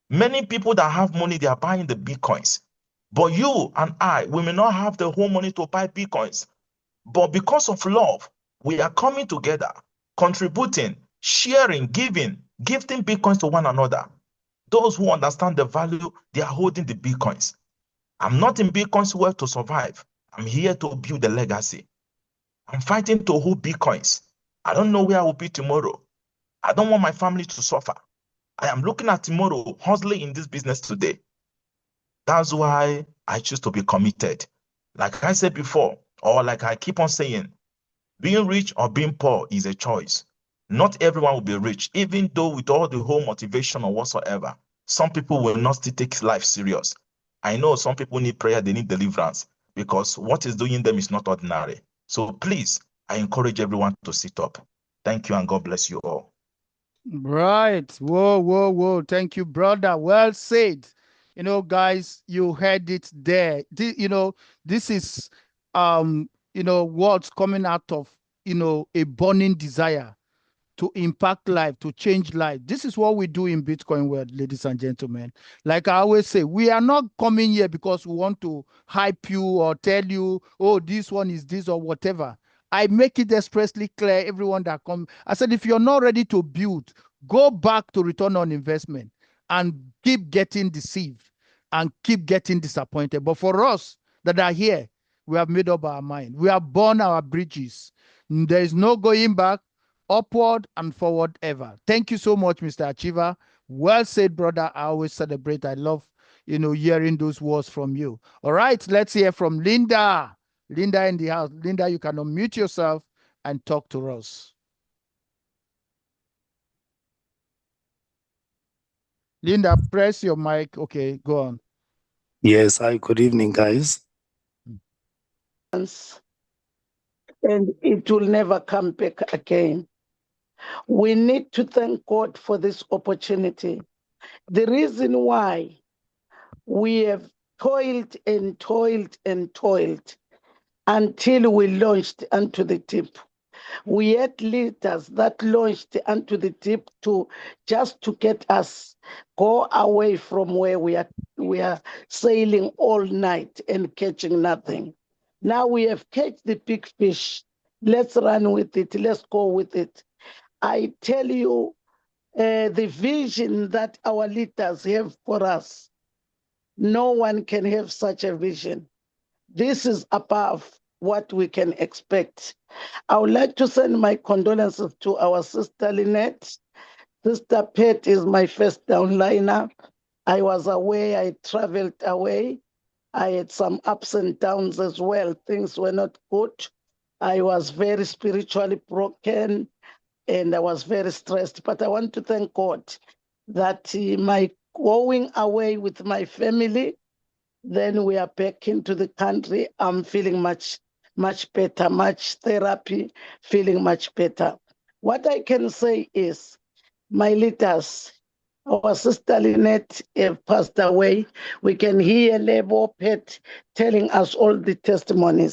many people that have money, they are buying the Bitcoins. But you and I, we may not have the whole money to buy Bitcoins. But because of love, we are coming together, contributing, sharing, giving, gifting Bitcoins to one another. Those who understand the value, they are holding the Bitcoins. I'm not in Bitcoin's world to survive. I'm here to build a legacy. I'm fighting to hold Bitcoins. I don't know where I will be tomorrow. I don't want my family to suffer. I am looking at tomorrow, hustling in this business today. That's why I choose to be committed. Like I said before, or like I keep on saying, being rich or being poor is a choice. Not everyone will be rich, even though with all the whole motivation or whatsoever, some people will not still take life serious. I know some people need prayer, they need deliverance, because what is doing them is not ordinary. So please, I encourage everyone to sit up. Thank you and God bless you all. Right. Whoa. Thank you, brother. Well said. You know, guys, you heard it there. You know, this is, you know, what's coming out of, you know, a burning desire to impact life, to change life. This is what we do in Bitcoin world, ladies and gentlemen. Like I always say, we are not coming here because we want to hype you or tell you, oh, this one is this or whatever. I make it expressly clear, everyone that comes. I said, if you're not ready to build, go back to return on investment and keep getting deceived and keep getting disappointed. But for us that are here, we have made up our mind. We have burned our bridges. There is no going back, upward and forward ever. Thank you so much, Mr. Achiever. Well said, brother. I always celebrate. I love, you know, hearing those words from you. All right, let's hear from Linda. Linda in the house. Linda, you can unmute yourself and talk to us. Linda, press your mic. Okay, go on. Yes, hi, good evening, guys. And it will never come back again. We need to thank God for this opportunity. The reason why we have toiled and toiled and toiled until we launched onto the deep. We had leaders that launched onto the deep to get us go away from where we are sailing all night and catching nothing. Now we have caught the big fish. Let's run with it. Let's go with it. I tell you, the vision that our leaders have for us, no one can have such a vision. This is above what we can expect. I would like to send my condolences to our sister Lynette. Sister Pet is my first downliner. I was away, I traveled away. I had some ups and downs as well. Things were not good. I was very spiritually broken and I was very stressed. But I want to thank God that my going away with my family, then we are back into the country. I'm feeling much much better, much therapy, feeling much better. What I can say is, my leaders, our sister Lynette passed away. We can hear Lebo Pet telling us all the testimonies.